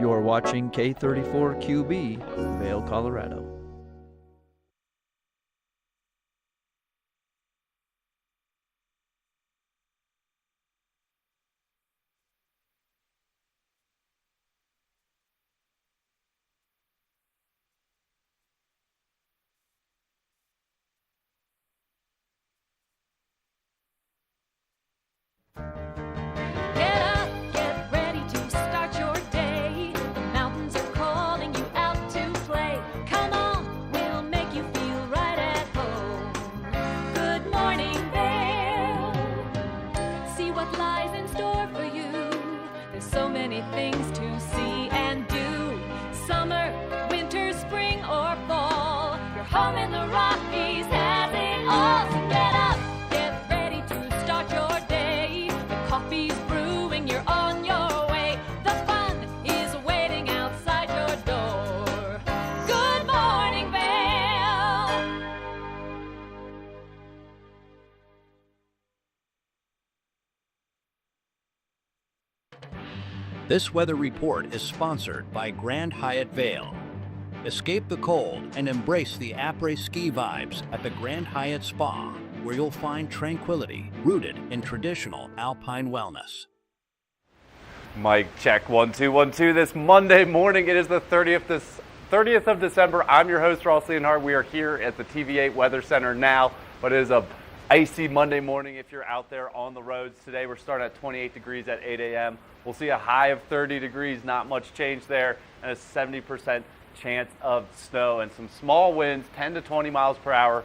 You're watching K34QB, Vail, Colorado. This weather report is sponsored by Grand Hyatt Vail. Escape the cold and embrace the après-ski vibes at the Grand Hyatt Spa, where you'll find tranquility rooted in traditional alpine wellness. Mic check, 1 2 1 2. This Monday morning, it is the 30th of December. I'm your host, Ross Leonhardt. We are here at the TV8 Weather Center now, but it is a icy Monday morning if you're out there on the roads. Today we're starting at 28 degrees at 8 a.m. We'll see a high of 30 degrees, not much change there, and a 70% chance of snow and some small winds, 10 to 20 miles per hour.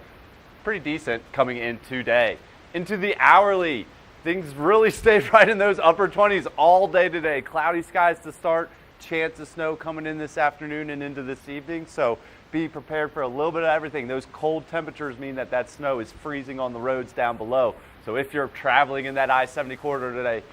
Pretty decent coming in today. Into the hourly, things really stayed right in those upper 20s all day today. Cloudy skies to start, chance of snow coming in this afternoon and into this evening, so be prepared for a little bit of everything. Those cold temperatures mean that snow is freezing on the roads down below. So if you're traveling in that I-70 corridor today,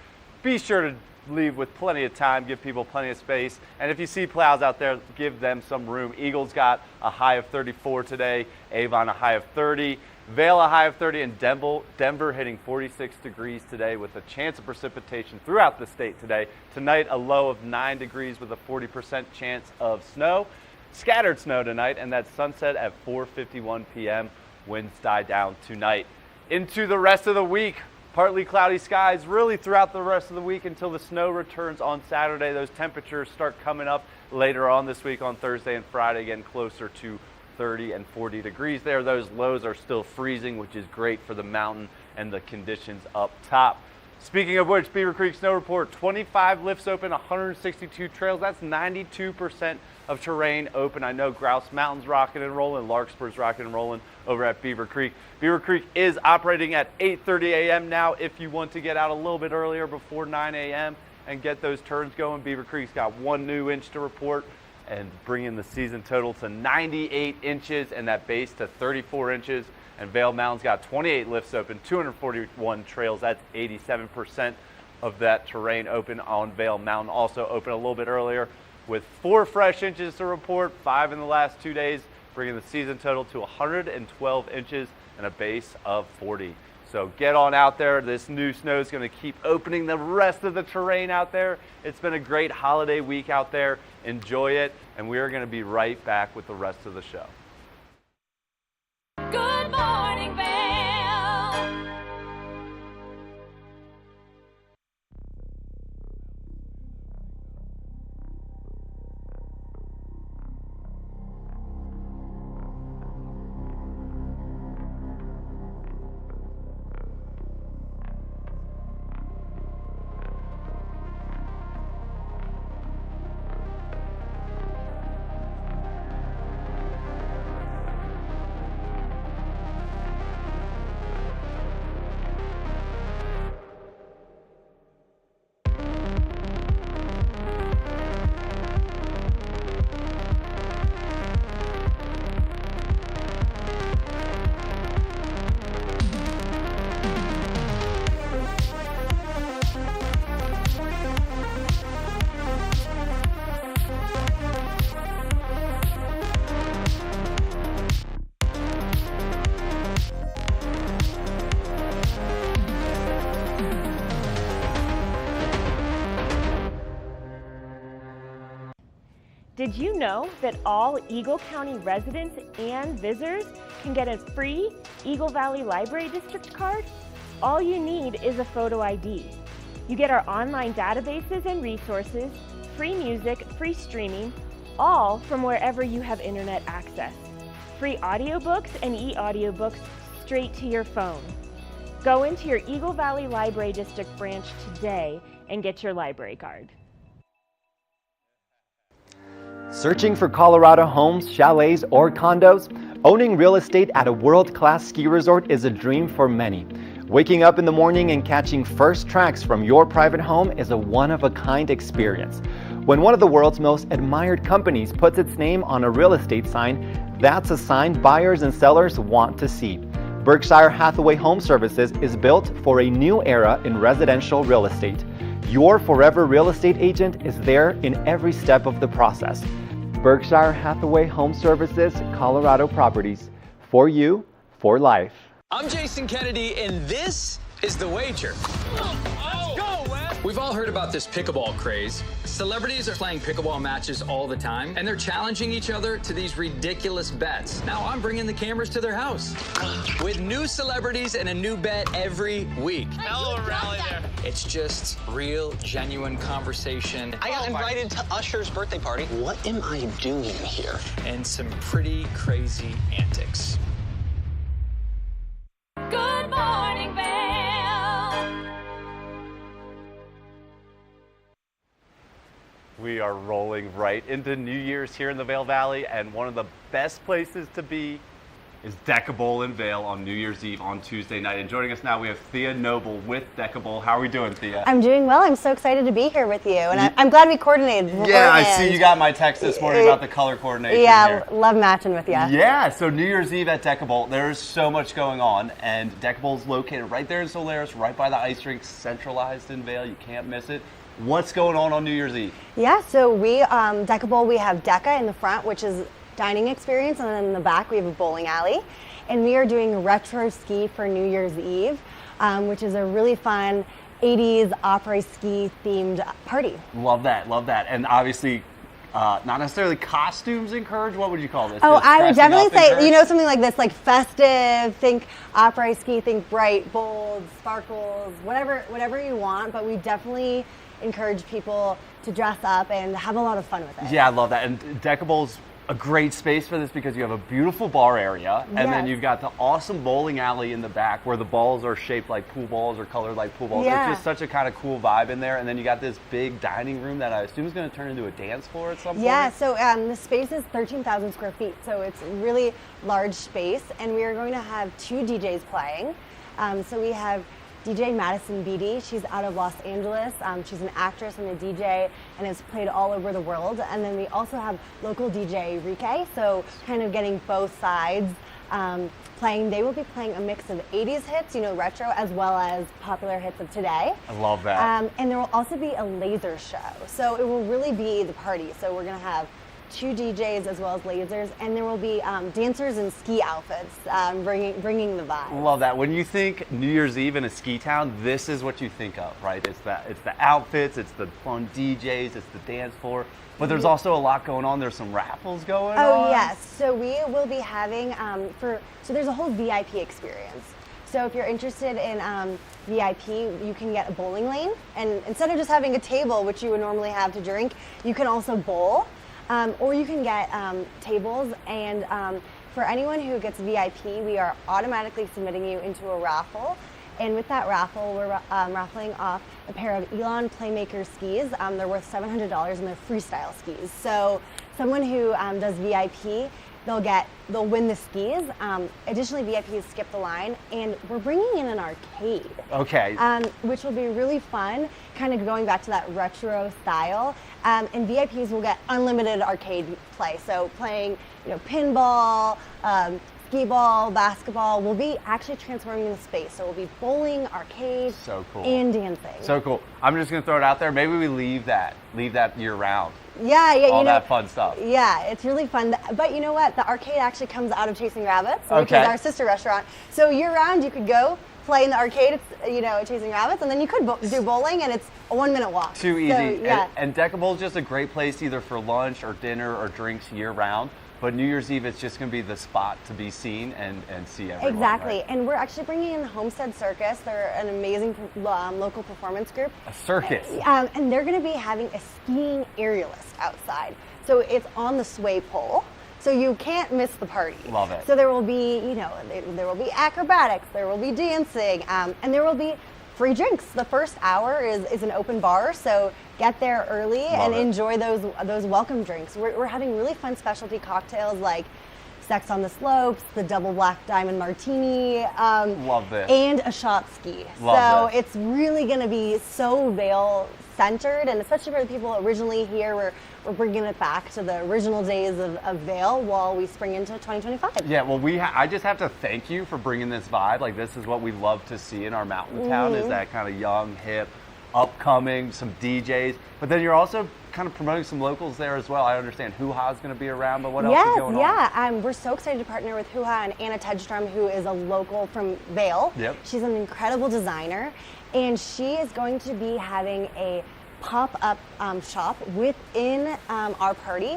be sure to leave with plenty of time, give people plenty of space. And if you see plows out there, give them some room. Eagles got a high of 34 today, Avon a high of 30, Vail a high of 30, and Denver hitting 46 degrees today with a chance of precipitation throughout the state today. Tonight, a low of 9 degrees with a 40% chance of snow. Scattered snow tonight, and that sunset at 4:51 p.m. Winds die down tonight. Into the rest of the week, partly cloudy skies really throughout the rest of the week until the snow returns on Saturday. Those temperatures start coming up later on this week on Thursday and Friday, again closer to 30 and 40 degrees there. Those lows are still freezing, which is great for the mountain and the conditions up top. Speaking of which, Beaver Creek Snow Report, 25 lifts open, 162 trails. That's 92% of terrain open. I know Grouse Mountain's rocking and rolling, Larkspur's rocking and rolling over at Beaver Creek. Beaver Creek is operating at 8:30 a.m. now. If you want to get out a little bit earlier before 9 a.m. and get those turns going, Beaver Creek's got 1 new inch to report and bringing the season total to 98 inches and that base to 34 inches. And Vail Mountain's got 28 lifts open, 241 trails. That's 87% of that terrain open on Vail Mountain. Also open a little bit earlier with 4 fresh inches to report, 5 in the last 2 days, bringing the season total to 112 inches and a base of 40. So get on out there. This new snow is going to keep opening the rest of the terrain out there. It's been a great holiday week out there. Enjoy it, and we are going to be right back with the rest of the show. Good morning, Vail. Did you know that all Eagle County residents and visitors can get a free Eagle Valley Library District card? All you need is a photo ID. You get our online databases and resources, free music, free streaming, all from wherever you have internet access. Free audiobooks and e-audiobooks straight to your phone. Go into your Eagle Valley Library District branch today and get your library card. Searching for Colorado homes, chalets, or condos? Owning real estate at a world-class ski resort is a dream for many. Waking up in the morning and catching first tracks from your private home is a one-of-a-kind experience. When one of the world's most admired companies puts its name on a real estate sign, that's a sign buyers and sellers want to see. Berkshire Hathaway Home Services is built for a new era in residential real estate. Your forever real estate agent is there in every step of the process. Berkshire Hathaway Home Services, Colorado Properties. For you, for life. I'm Jason Kennedy, and this is The Wager. Let's go, Wes! We've all heard about this pickleball craze. Celebrities are playing pickleball matches all the time, and they're challenging each other to these ridiculous bets. Now I'm bringing the cameras to their house with new celebrities and a new bet every week. Hell of a rally there. It's just real, genuine conversation. I got invited to Usher's birthday party. What am I doing here? And some pretty crazy antics. Good morning, Vail. We are rolling right into New Year's here in the Vail Valley, and one of the best places to be is Deca Bowl in Vail on New Year's Eve on Tuesday night. And joining us now, we have Thea Noble with Deca Bowl. How are we doing, Thea? I'm doing well. I'm so excited to be here with you, and I'm glad we coordinated beforehand. Yeah, I see you got my text this morning about the color coordination. Yeah, here. love matching with you. Yeah, so New Year's Eve at Deca Bowl, there's so much going on, and Deca Bowl is located right there in Solaris, right by the ice rink, centralized in Vail. You can't miss it. What's going on New Year's Eve? Yeah, so we, Deca Bowl, we have Deca in the front, which is dining experience, and then in the back we have a bowling alley. And we are doing retro ski for New Year's Eve, which is a really fun 80s opera ski themed party. Love that, love that. And obviously, not necessarily costumes encouraged. What would you call this? Oh, Just I would dressing definitely up say, encouraged? you know, something like this, like festive, think opera ski, think bright, bold, sparkles, whatever you want. But we definitely encourage people to dress up and have a lot of fun with it. Yeah, I love that. And Deca Bowl's a great space for this because you have a beautiful bar area, and then you've got the awesome bowling alley in the back where the balls are shaped like pool balls or colored like pool balls. Yeah. It's just such a kind of cool vibe in there. And then you got this big dining room that I assume is going to turn into a dance floor at some point. Yeah, so the space is 13,000 square feet, so it's a really large space, and we are going to have 2 DJs playing. So we have DJ Madison Beatty. She's out of Los Angeles. She's an actress and a DJ and has played all over the world. And then we also have local DJ Rike, so kind of getting both sides playing. They will be playing a mix of 80s hits, you know, retro, as well as popular hits of today. I love that. And there will also be a laser show. So it will really be the party. So we're going to have 2 DJs as well as lasers, and there will be dancers in ski outfits bringing the vibe. Love that. When you think New Year's Eve in a ski town, this is what you think of, right? It's the outfits, it's the fun DJs, it's the dance floor. But there's also a lot going on. There's some raffles going on. Oh yes. So we will be having so there's a whole VIP experience. So if you're interested in VIP, you can get a bowling lane, and instead of just having a table, which you would normally have to drink, you can also bowl. Or you can get tables, and for anyone who gets VIP, we are automatically submitting you into a raffle. And with that raffle, we're raffling off a pair of Elon Playmaker skis. They're worth $700, and they're freestyle skis. So someone who does VIP, they'll win the skis. Additionally, VIPs skip the line, and we're bringing in an arcade. Okay. Which will be really fun, kind of going back to that retro style. And VIPs will get unlimited arcade play. So playing, you know, pinball, skee ball, basketball. We'll be actually transforming the space. So we'll be bowling, arcade, so cool, and dancing. So cool. I'm just gonna throw it out there. Maybe we leave that year round. Yeah, all that fun stuff. Yeah, it's really fun. But you know what? The arcade actually comes out of Chasing Rabbits, which Okay. is our sister restaurant. So year round, you could go play in the arcade, it's, you know, chasing rabbits, and then you could do bowling, and it's a 1 minute walk. Too easy. So, yeah. And Deca Bowl is just a great place either for lunch or dinner or drinks year round. But New Year's Eve, it's just going to be the spot to be seen and see everyone. Exactly. Right? And we're actually bringing in Homestead Circus. They're an amazing local performance group. A circus. And they're going to be having a skiing aerialist outside. So it's on the sway pole. So you can't miss the party. Love it. So there will be, you know, there will be acrobatics, there will be dancing, and there will be free drinks. The first hour is an open bar, so get there early and enjoy those welcome drinks. We're having really fun specialty cocktails like Sex on the Slopes, the Double Black Diamond Martini, Love this. and a shot ski. Love so it's really going to be so Vail centered, and especially for the people originally here, we're bringing it back to the original days of Vail while we spring into 2025. Yeah, well, I just have to thank you for bringing this vibe. Like, this is what we love to see in our mountain town, is that kind of young, hip, upcoming, some DJs. But then you're also kind of promoting some locals there as well. I understand Hoo Ha is going to be around, but what else is going on? Yeah, we're so excited to partner with Hoo Ha and Anna Tedstrom, who is a local from Vail. Yep. She's an incredible designer, and she is going to be having a pop-up shop within our party.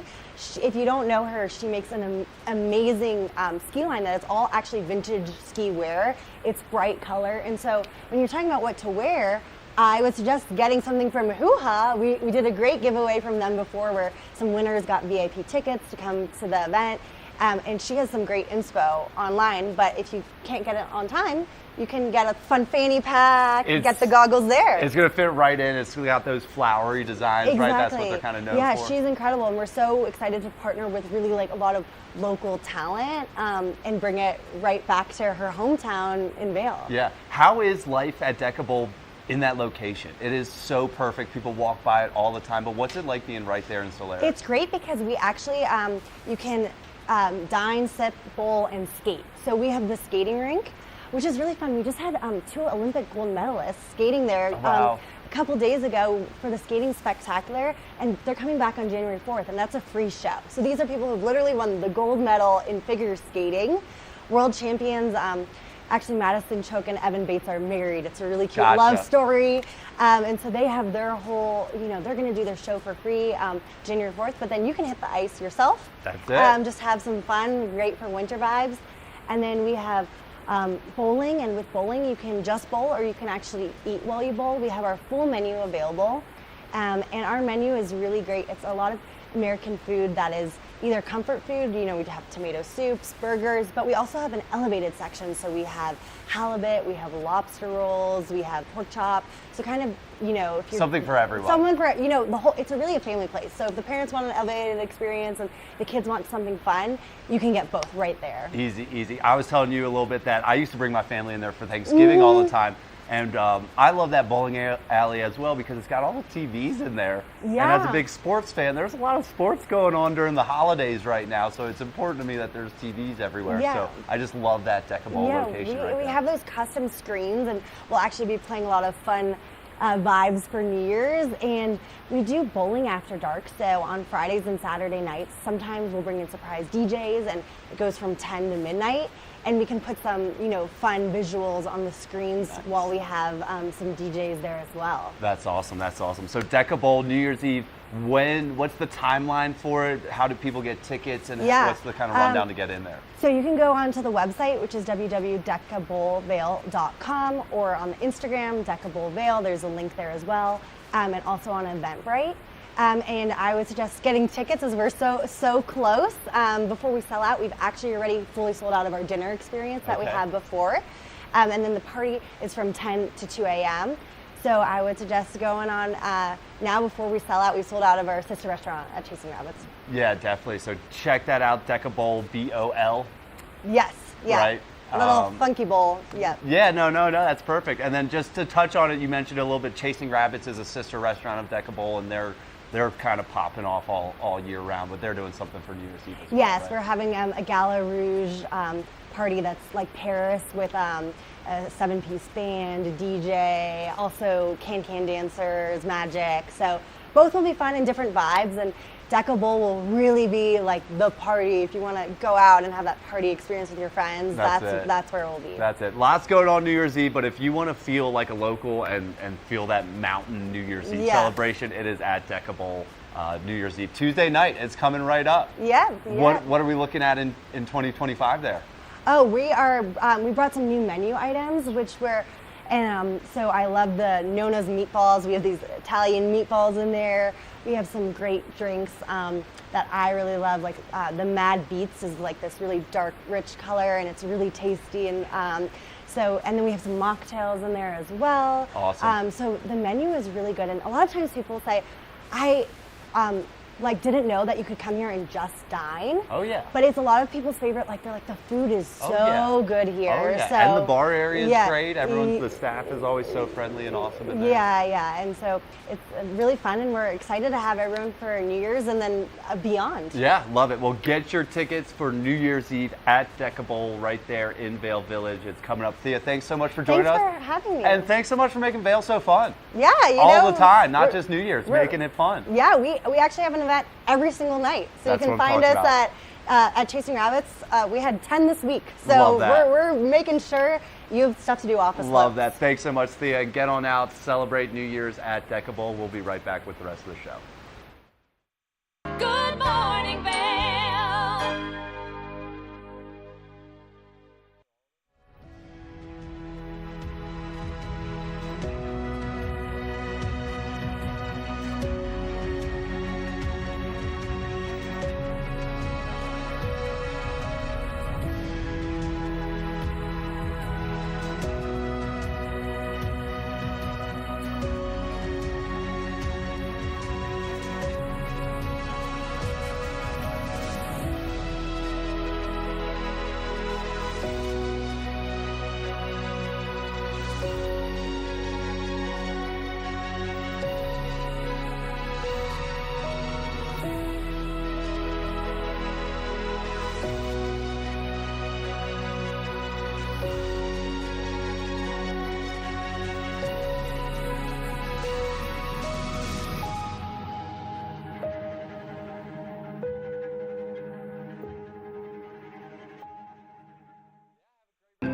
If you don't know her, she makes an amazing ski line that is all actually vintage ski wear. It's bright color, and so when you're talking about what to wear, I would suggest getting something from Hoo Ha. We did a great giveaway from them before where some winners got VIP tickets to come to the event, and she has some great inspo online, but if you can't get it on time, you can get a fun fanny pack, get the goggles there. It's going to fit right in. It's got those flowery designs, right? That's what they're kind of known for. Yeah, she's incredible, and we're so excited to partner with really like a lot of local talent and bring it right back to her hometown in Vail. Yeah. How is life at Deca Bowl in that location? It is so perfect. People walk by it all the time, but what's it like being right there in Solera? It's great because we actually, you can dine, sip, bowl, and skate. So we have the skating rink, which is really fun. We just had 2 Olympic gold medalists skating there a couple days ago for the skating spectacular, and they're coming back on January 4th, and that's a free show. So these are people who've literally won the gold medal in figure skating, world champions. Actually, Madison Choke and Evan Bates are married. It's a really cute love story. And so they have their whole, you know, they're going to do their show for free January 4th, but then you can hit the ice yourself. That's it. Just have some fun, great for winter vibes. And then we have bowling, and with bowling, you can just bowl or you can actually eat while you bowl. We have our full menu available. And our menu is really great. It's a lot of American food that is either comfort food, you know, we have tomato soups, burgers, but we also have an elevated section. So we have halibut, we have lobster rolls, we have pork chop. So kind of, you know, if you're something for everyone. Someone for, you know, it's really a family place. So if the parents want an elevated experience and the kids want something fun, you can get both right there. Easy, easy. I was telling you a little bit that I used to bring my family in there for Thanksgiving all the time. And I love that bowling alley as well because it's got all the TVs in there. Yeah. And as a big sports fan, there's a lot of sports going on during the holidays right now. So it's important to me that there's TVs everywhere. Yeah. So I just love that Deca Bowl location right we there. have those custom screens, and we'll actually be playing a lot of fun vibes for New Year's. And we do bowling after dark. So on Fridays and Saturday nights, sometimes we'll bring in surprise DJs, and it goes from 10 to midnight. And we can put some, you know, fun visuals on the screens while we have some DJs there as well. That's awesome. That's awesome. So Deca Bowl, New Year's Eve. What's the timeline for it? How do people get tickets, and what's the kind of rundown to get in there? So you can go onto the website, which is www.decabowlvail.com, or on the Instagram, Deca Bowl Vail. There's a link there as well, and also on Eventbrite. And I would suggest getting tickets as we're so close. Before we sell out, we've actually already fully sold out of our dinner experience that we had before. And then the party is from 10 to 2 a.m. So I would suggest going on now before we sell out. We sold out of our sister restaurant at Chasing Rabbits. Yeah, definitely. So check that out, Deca Bowl, BOL. Yes, yeah. Right. A little funky bowl, yeah. Yeah, no, that's perfect. And then just to touch on it, you mentioned a little bit, Chasing Rabbits is a sister restaurant of Deca Bowl, and they're kind of popping off all year round, but they're doing something for New Year's Eve as well. Yes, right? we're having a Gala Rouge party that's like Paris with a 7-piece band, a DJ, also can dancers, magic. So both will be fun and different vibes, and Deca Bowl will really be like the party. If you want to go out and have that party experience with your friends, that's where it will be. That's it. Lots going on New Year's Eve, but if you want to feel like a local and feel that mountain New Year's Eve celebration, it is at Deca Bowl New Year's Eve. Tuesday night, it's coming right up. Yeah. What are we looking at in 2025 there? Oh, we brought some new menu items, so I love the Nona's meatballs. We have these Italian meatballs in there. We have some great drinks that I really love, like the Mad Beets is like this really dark, rich color, and it's really tasty. And then we have some mocktails in there as well. Awesome. So the menu is really good, and a lot of times people say, I didn't know that you could come here and just dine. Oh yeah. But it's a lot of people's favorite. They're like, the food is so good here. Oh yeah. So, and the bar area is great. The staff is always so friendly and awesome in there. Yeah. And so it's really fun, and we're excited to have everyone for New Year's and then beyond. Yeah, love it. Well, get your tickets for New Year's Eve at Deca Bowl right there in Vail Village. It's coming up. Thea, thanks so much for joining us. Thanks for having me. And thanks so much for making Vail so fun. Yeah, all the time, not just New Year's, making it fun. Yeah, we actually have an event every single night. So That's you can find us at Chasing Rabbits. We had 10 this week. So we're making sure you have stuff to do off the slopes. Love that. Thanks so much, Thea. Get on out, celebrate New Year's at Deca Bowl. We'll be right back with the rest of the show. Good morning, Vail.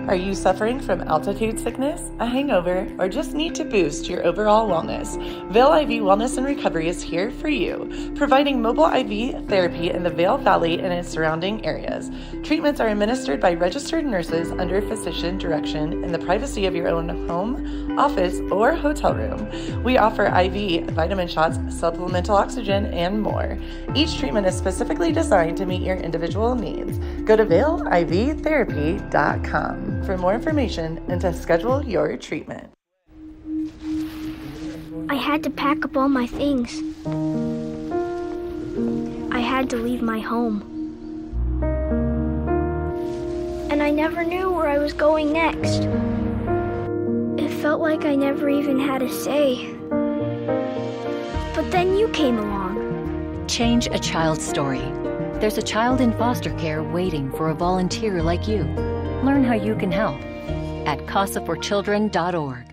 Are you suffering from altitude sickness, a hangover, or just need to boost your overall wellness? Vail IV Wellness and Recovery is here for you, providing mobile IV therapy in the Vail Valley and its surrounding areas. Treatments are administered by registered nurses under physician direction in the privacy of your own home, office, or hotel room. We offer IV vitamin shots, supplemental oxygen, and more. Each treatment is specifically designed to meet your individual needs. Go to vailivtherapy.com for more information and to schedule your treatment. I had to pack up all my things. I had to leave my home. And I never knew where I was going next. It felt like I never even had a say. But then you came along. Change a child's story. There's a child in foster care waiting for a volunteer like you. Learn how you can help at casaforchildren.org.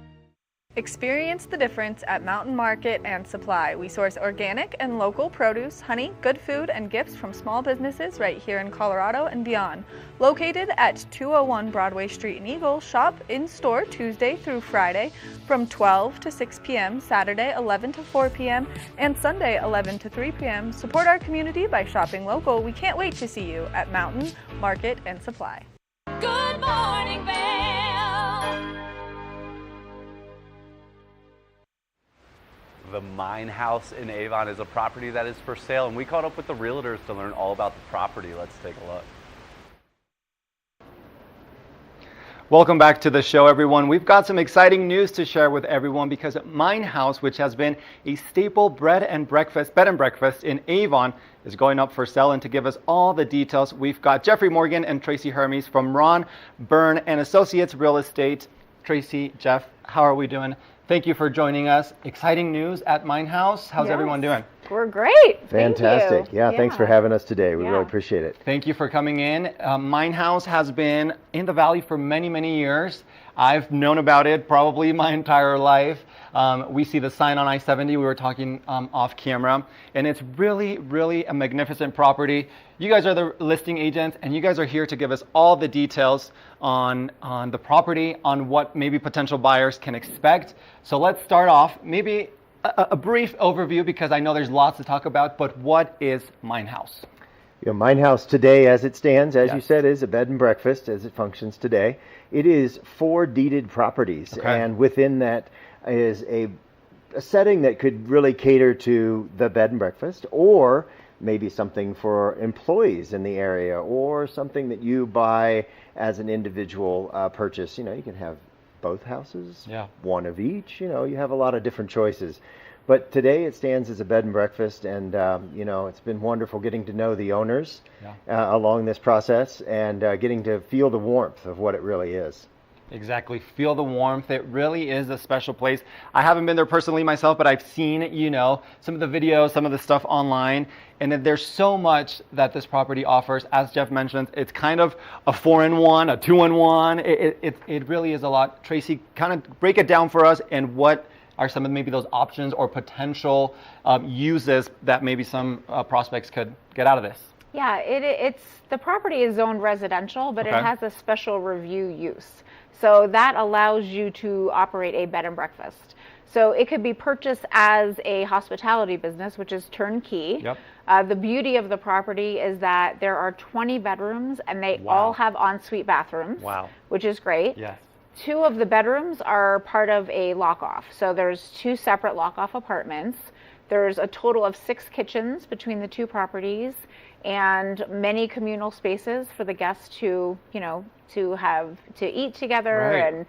Experience the difference at Mountain Market and Supply. We source organic and local produce, honey, good food, and gifts from small businesses right here in Colorado and beyond. Located at 201 Broadway Street in Eagle, shop in-store Tuesday through Friday from 12 to 6 p.m., Saturday 11 to 4 p.m., and Sunday 11 to 3 p.m. Support our community by shopping local. We can't wait to see you at Mountain Market and Supply. Good morning, Vail. The Mine House in Avon is a property that is for sale, and we caught up with the realtors to learn all about the property. Let's take a look. Welcome back to the show, everyone. We've got some exciting news to share with everyone because Mine House, which has been a staple bed and breakfast in Avon, is going up for sale. And to give us all the details, we've got Jeffrey Morgan and Tracy Hermes from Ron Byrne and Associates Real Estate. Tracy, Jeff, how are we doing? Thank you for joining us. Exciting news at Mine House. How's everyone doing? We're great. Fantastic. Thank you. Yeah, thanks for having us today. We really appreciate it. Thank you for coming in. Mine House has been in the Valley for many, many years. I've known about it probably my entire life. We see the sign on I-70. We were talking off camera, and it's really, really a magnificent property. You guys are the listing agents, and you guys are here to give us all the details on the property, on what maybe potential buyers can expect. So let's start off, maybe a brief overview, because I know there's lots to talk about, but what is Mine House? Mine House today, as it stands, as you said, is a bed and breakfast as it functions today. It is 4 deeded properties, and within that is a setting that could really cater to the bed and breakfast, or maybe something for employees in the area, or something that you buy as an individual purchase. You can have both houses, one of each. You have a lot of different choices. But today it stands as a bed and breakfast, and it's been wonderful getting to know the owners along this process, and getting to feel the warmth of what it really is. Exactly. Feel the warmth. It really is a special place. I haven't been there personally myself, but I've seen, some of the videos, some of the stuff online, and there's so much that this property offers. As Jeff mentioned, it's kind of a 4-in-1, a 2-in-1. It really is a lot. Tracy, kind of break it down for us, and what are some of maybe those options or potential uses that maybe some prospects could get out of this? Yeah, it's the property is zoned residential, but it has a special review use. So that allows you to operate a bed and breakfast. So it could be purchased as a hospitality business, which is turnkey. Yep. The beauty of the property is that there are 20 bedrooms, and they all have ensuite bathrooms, which is great. Yes. 2 of the bedrooms are part of a lock-off. So there's 2 separate lock-off apartments. There's a total of 6 kitchens between the 2 properties, and many communal spaces for the guests to eat together and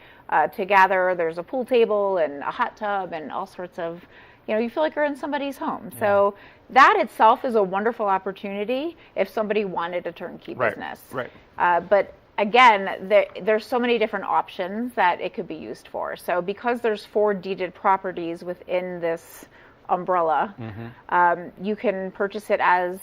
to gather. There's a pool table and a hot tub and all sorts of, you feel like you're in somebody's home. Yeah. So that itself is a wonderful opportunity if somebody wanted a turnkey business. Right. But again, there's so many different options that it could be used for. So because there's 4 deeded properties within this umbrella, you can purchase it as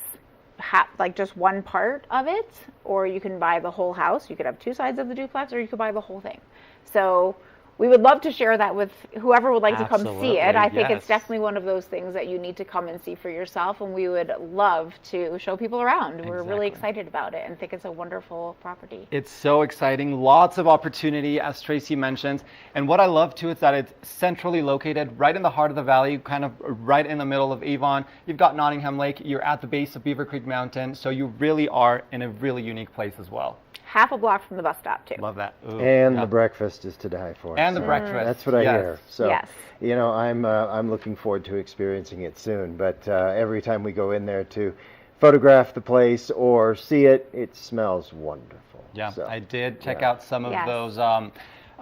like just one part of it, or you can buy the whole house. You could have 2 sides of the duplex, or you could buy the whole thing. So we would love to share that with whoever would like to come see it. I think it's definitely one of those things that you need to come and see for yourself, and we would love to show people around. We're really excited about it and think it's a wonderful property. It's so exciting. Lots of opportunity, as Tracy mentioned. And what I love too is that it's centrally located right in the heart of the valley, kind of right in the middle of Avon. You've got Nottingham Lake. You're at the base of Beaver Creek Mountain. So you really are in a really unique place as well. Half a block from the bus stop too. Love that. Ooh, and the breakfast is to die for. And the breakfast. That's what I hear. So, I'm looking forward to experiencing it soon. But every time we go in there to photograph the place or see it, it smells wonderful. Yeah, so, I did check out some of those.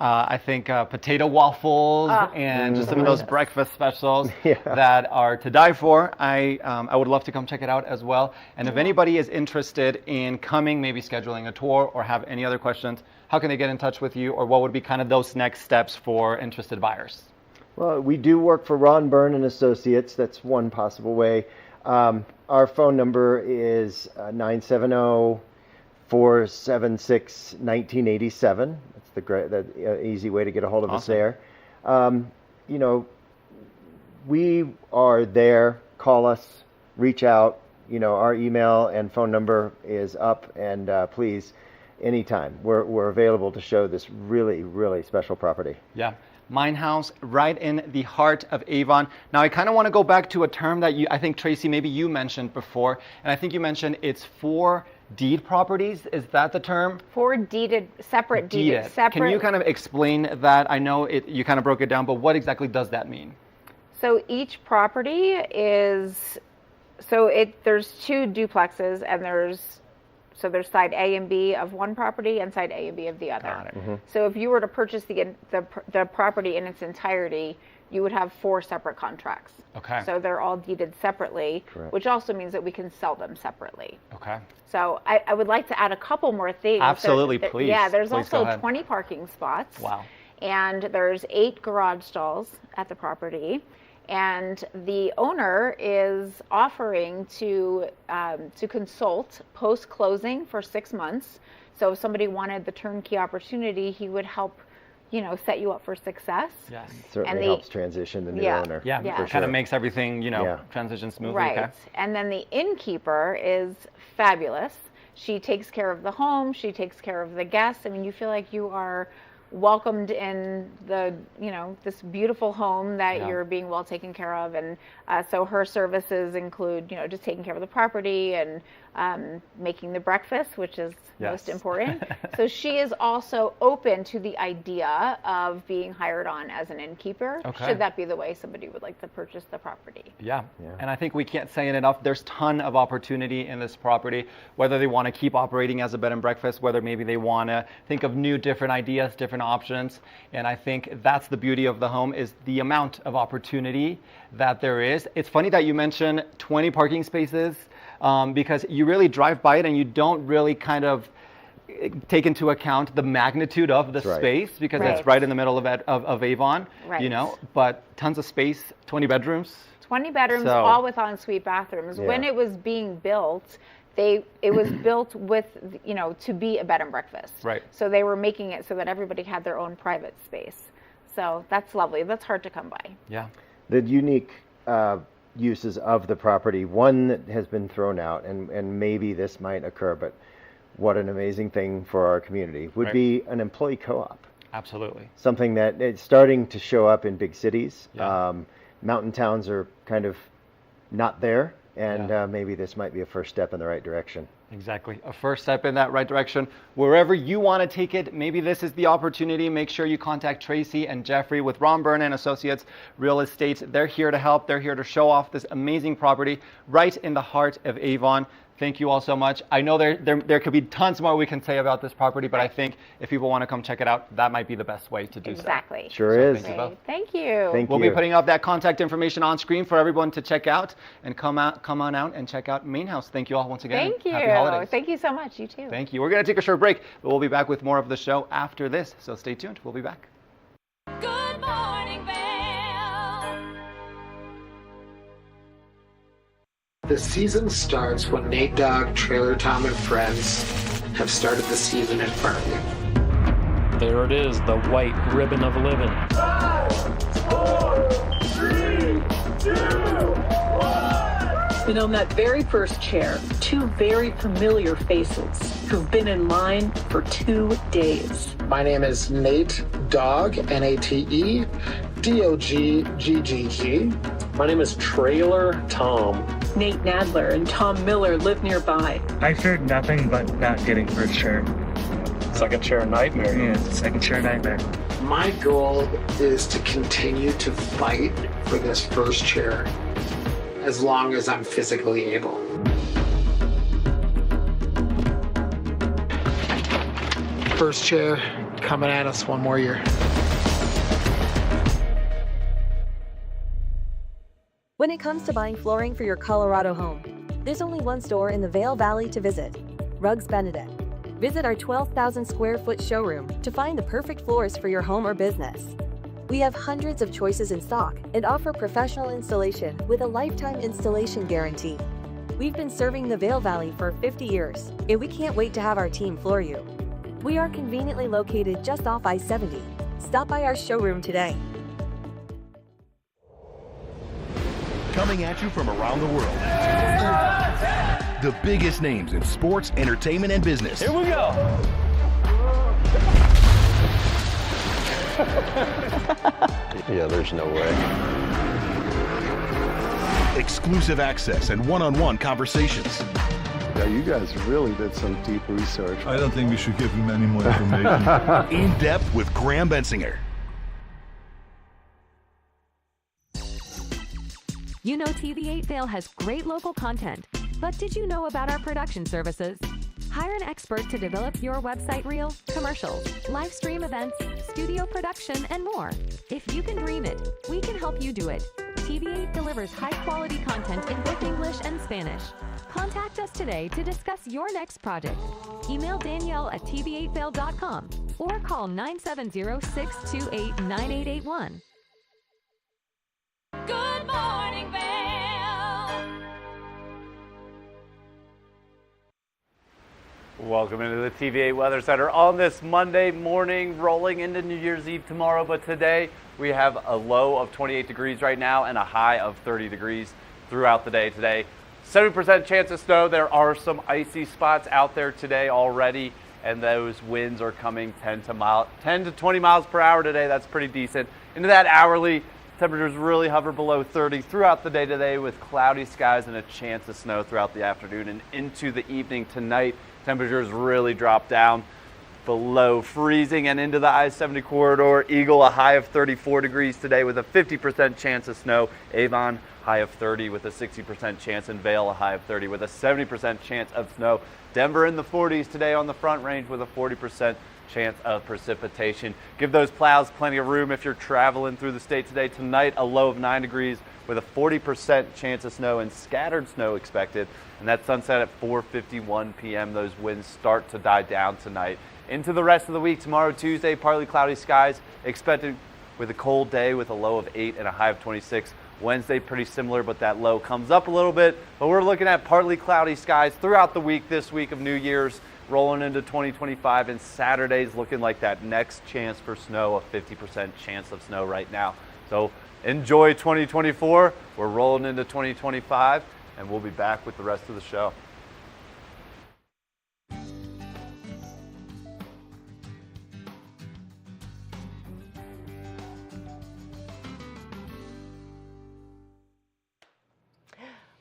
I think potato waffles and just some of those breakfast specials that are to die for. I would love to come check it out as well. And if anybody is interested in coming, maybe scheduling a tour or have any other questions, how can they get in touch with you, or what would be kind of those next steps for interested buyers? Well, we do work for Ron Byrne and Associates. That's one possible way. Our phone number is 970-476-1987. The easy way to get a hold of us there. We are there. Call us, reach out. Our email and phone number is up, and please, anytime. We're available to show this really, really special property. Yeah. Mine House, right in the heart of Avon. Now, I kind of want to go back to a term that I think, Tracy, maybe you mentioned before, and I think you mentioned it's 4 deed properties. Is that the term? 4 deeded, separate deeded. Can you kind of explain that? I know you kind of broke it down, but what exactly does that mean? So each property is, there's 2 duplexes, and there's side A and B of one property and side A and B of the other. Got it. So if you were to purchase the property in its entirety, you would have 4 separate contracts. Okay. So they're all deeded separately, Correct. which also means that we can sell them separately. Okay. So I would like to add a couple more things. Absolutely, please. Yeah, there's please also 20 parking spots. Wow. And there's 8 garage stalls at the property. And the owner is offering to consult post-closing for 6 months. So if somebody wanted the turnkey opportunity, he would help, set you up for success. Yes. Certainly helps transition the new owner. Yeah, for kind of sure. makes everything, transition smoothly. Right. Okay. And then the innkeeper is fabulous. She takes care of the home. She takes care of the guests. I mean, you feel like you are welcomed in the, this beautiful home that you're being well taken care of. And so her services include, just taking care of the property and making the breakfast, which is most important. So she is also open to the idea of being hired on as an innkeeper, should that be the way somebody would like to purchase the property. Yeah. And I think we can't say it enough. There's a ton of opportunity in this property, whether they want to keep operating as a bed and breakfast, whether maybe they want to think of new, different ideas, different options. And I think that's the beauty of the home, is the amount of opportunity that there is. It's funny that you mentioned 20 parking spaces, because you really drive by it and you don't really kind of take into account the magnitude of the space, because it's right in the middle of Avon, but tons of space, 20 bedrooms. 20 bedrooms, all with ensuite bathrooms. When it was being built, it was built with, to be a bed and breakfast. Right. So they were making it so that everybody had their own private space. So that's lovely. That's hard to come by. Yeah. The unique uses of the property, one that has been thrown out, and maybe this might occur, but what an amazing thing for our community, would be an employee co-op. Absolutely. Something that it's starting to show up in big cities. Mountain towns are kind of not there, and maybe this might be a first step in the right direction. Exactly. A first step in that right direction. Wherever you want to take it, maybe this is the opportunity. Make sure you contact Tracy and Jeffrey with Ron Byrne and Associates Real Estate. They're here to help. They're here to show off this amazing property right in the heart of Avon. Thank you all so much. I know there could be tons more we can say about this property, but I think if people want to come check it out, that might be the best way to do so. Exactly. Sure is. Thank you both. Thank you. We'll be putting up that contact information on screen for everyone to check out, and come on out and check out Main House. Thank you all once again. Thank you. Happy holidays. Thank you so much. You too. Thank you. We're going to take a short break, but we'll be back with more of the show after this, so stay tuned. We'll be back. Good morning, Vail. The season starts when Nate Dogg, Trailer Tom, and friends have started the season at Farley. There it is, the white ribbon of living. 5, 4, 3, 2, 1. And on that very first chair, two very familiar faces who've been in line for 2 days. My name is Nate Dogg, N-A-T-E, D-O-G-G-G-G. My name is Trailer Tom. Nate Nadler and Tom Miller live nearby. I feared nothing but not getting first chair. Second chair nightmare. Yeah, it's a second chair nightmare. My goal is to continue to fight for this first chair as long as I'm physically able. First chair coming at us one more year. When it comes to buying flooring for your Colorado home, there's only one store in the Vail Valley to visit, Rugs Benedict. Visit our 12,000 square foot showroom to find the perfect floors for your home or business. We have hundreds of choices in stock and offer professional installation with a lifetime installation guarantee. We've been serving the Vail Valley for 50 years, and we can't wait to have our team floor you. We are conveniently located just off I-70. Stop by our showroom today. Coming at you from around the world. The biggest names in sports, entertainment, and business. Here we go. Yeah, there's no way. Exclusive access and one-on-one conversations. Yeah, you guys really did some deep research. I don't think we should give him any more information. In depth with Graham Bensinger. You know TV8 Vail has great local content, but did you know about our production services? Hire an expert to develop your website reel, commercials, live stream events, studio production, and more. If you can dream it, we can help you do it. TV8 delivers high-quality content in both English and Spanish. Contact us today to discuss your next project. Email Danielle at tv8vail.com or call 970-628-9881. Good Welcome into the TV8 Weather Center on this Monday morning, rolling into New Year's Eve tomorrow. But today we have a low of 28 degrees right now and a high of 30 degrees throughout the day today. 70% chance of snow. There are some icy spots out there today already, and those winds are coming 10 to 20 miles per hour today. That's pretty decent. Into that hourly, temperatures really hover below 30 throughout the day today with cloudy skies and a chance of snow throughout the afternoon and into the evening tonight. Temperatures really drop down below freezing and into the I-70 corridor. Eagle, a high of 34 degrees today with a 50% chance of snow. Avon, high of 30 with a 60% chance. And Vail, a high of 30 with a 70% chance of snow. Denver in the 40s today on the Front Range with a 40% chance of precipitation. Give those plows plenty of room if you're traveling through the state today. Tonight, a low of 9 degrees with a 40% chance of snow and scattered snow expected. And that sunset at 4:51 p.m. Those winds start to die down tonight. Into the rest of the week, tomorrow, Tuesday, partly cloudy skies expected with a cold day with a low of 8 and a high of 26. Wednesday, pretty similar, but that low comes up a little bit. But we're looking at partly cloudy skies throughout the week, this week of New Year's, rolling into 2025. And Saturday's looking like that next chance for snow, a 50% chance of snow right now. So enjoy 2024. We're rolling into 2025, and we'll be back with the rest of the show.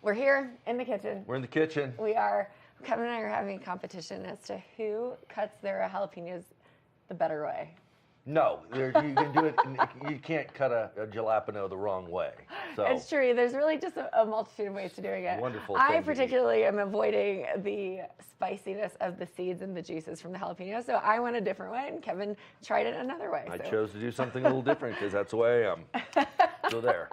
We're here in the kitchen. We're in the kitchen. We are. Kevin and I are having a competition as to who cuts their jalapenos the better way. No, you can do it. You can't cut a jalapeno the wrong way. So it's true. There's really just a multitude of ways to doing it. Wonderful. I particularly am avoiding the spiciness of the seeds and the juices from the jalapeno, so I went a different way, and Kevin tried it another way. I chose to do something a little different because that's the way I am. So there.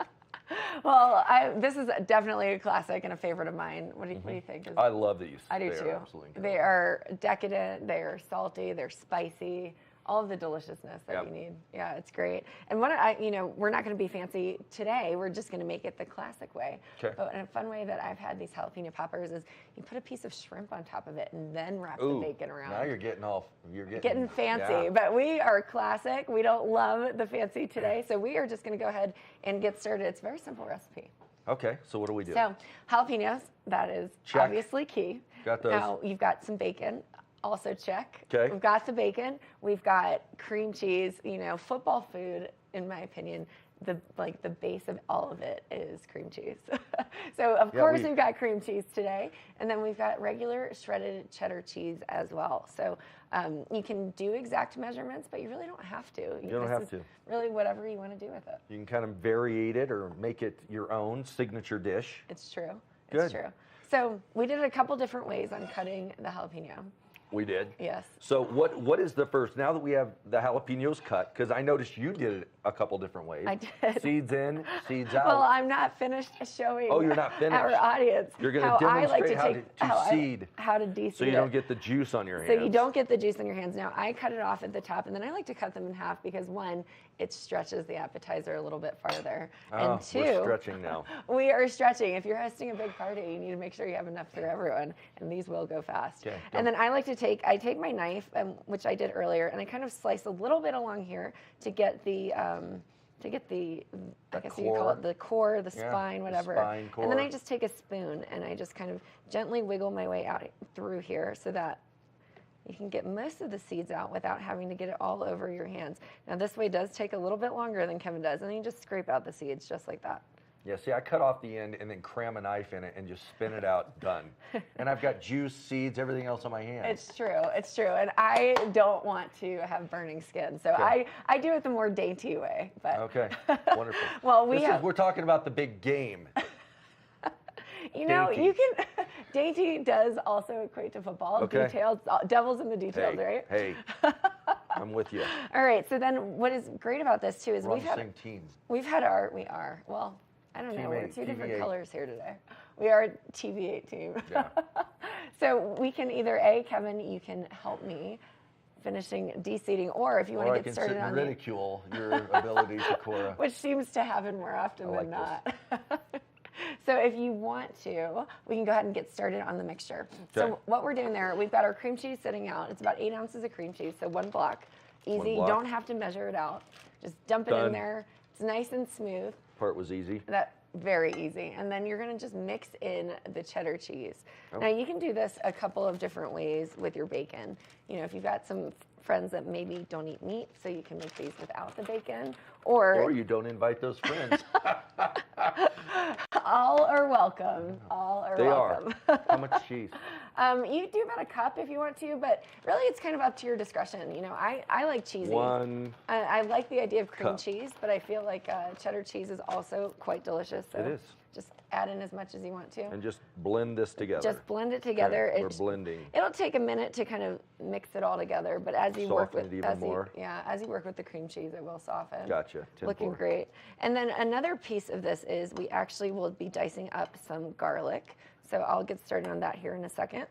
Well, this is definitely a classic and a favorite of mine. What do you think? I love these. I do too. They are decadent. They are salty. They're spicy. All of the deliciousness that you need. Yeah, it's great. And we're not going to be fancy today. We're just going to make it the classic way. Okay. But in a fun way that I've had these jalapeno poppers is you put a piece of shrimp on top of it and then wrap the bacon around. Now you're getting fancy. Yeah. But we are classic. We don't love the fancy today, so we are just going to go ahead and get started. It's a very simple recipe. Okay, so what do we do? So jalapenos, that is obviously key. Got those. Now you've got some bacon. Also check. Okay. We've got the bacon. We've got cream cheese. Football food, in my opinion, the base of all of it is cream cheese. So of course we've got cream cheese today, and then we've got regular shredded cheddar cheese as well. So you can do exact measurements, but you really don't have to. You don't have to. Really, whatever you want to do with it. You can kind of variate it or make it your own signature dish. It's true. Good. It's true. So we did it a couple different ways on cutting the jalapeno. We did. Yes. So what is the first, now that we have the jalapenos cut, because I noticed you did it a couple different ways. I did. Seeds in, seeds out. Well, I'm not finished showing you're not finished. our audience You're going to demonstrate how to de-seed so you don't get the juice on your hands. So you don't get the juice on your hands. Now, I cut it off at the top, and then I like to cut them in half because, one, it stretches the appetizer a little bit farther. And two, we're stretching now. We are stretching. If you're hosting a big party, you need to make sure you have enough for everyone, and these will go fast. Okay, and then I like to take my knife, which I did earlier, and I kind of slice a little bit along here to get the I guess you call it the core, the spine, whatever. Spine, core. And then I just take a spoon and I just kind of gently wiggle my way out through here so that you can get most of the seeds out without having to get it all over your hands. Now this way does take a little bit longer than Kevin does, and then you just scrape out the seeds just like that. Yeah, see, I cut off the end and then cram a knife in it and just spin it out, done. And I've got juice, seeds, everything else on my hands. It's true. And I don't want to have burning skin, so okay. I do it the more dainty way. But okay, wonderful. Well, we're talking about the big game. Dainty does also equate to football. Okay. Details, devil's in the details, right? Hey, I'm with you. All right, so then what is great about this too is we are. Well, I don't know. We're two different TV8. colors here today. We are a TV8 team. Yeah. So we can either Kevin, you can help me finishing de-seeding, or if you want to get started on ridicule your abilities, Cora. Which seems to happen more often than not. So if you want to, we can go ahead and get started on the mixture. Okay. So what we're doing there, we've got our cream cheese sitting out. It's about 8 ounces of cream cheese, so 1 block. Easy. You don't have to measure it out. Just dump it in there. It's nice and smooth. Part was easy. Very easy. And then you're going to just mix in the cheddar cheese. Oh. Now, you can do this a couple of different ways with your bacon. You know, if you've got some friends that maybe don't eat meat, so you can make these without the bacon. Or you don't invite those friends. All are welcome. All are welcome. They are. How much cheese? You do about a cup if you want to, but really it's kind of up to your discretion. You know, I like cheesy. I like the idea of cream cheese, but I feel like cheddar cheese is also quite delicious. So it is. Just add in as much as you want to. And just blend this together. Just blend it together. Okay, we're blending. It'll take a minute to kind of mix it all together, but as you work with as you work with the cream cheese, it will soften. Gotcha. Looking great. And then another piece of this is we actually will be dicing up some garlic. So I'll get started on that here in a second.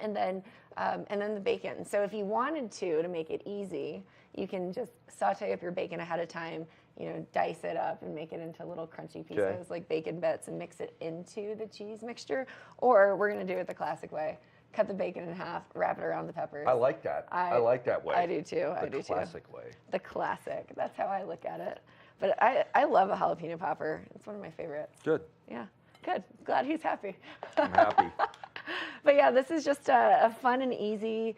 And then the bacon. So if you wanted to make it easy, you can just saute up your bacon ahead of time, you know, dice it up and make it into little crunchy pieces like bacon bits and mix it into the cheese mixture. Or we're going to do it the classic way. Cut the bacon in half, wrap it around the peppers. I like that. I like that way. I do too. The classic way. The classic. That's how I look at it. But I love a jalapeno popper. It's one of my favorites. Good. Yeah. Good. Glad he's happy. I'm happy. But yeah, this is just a fun and easy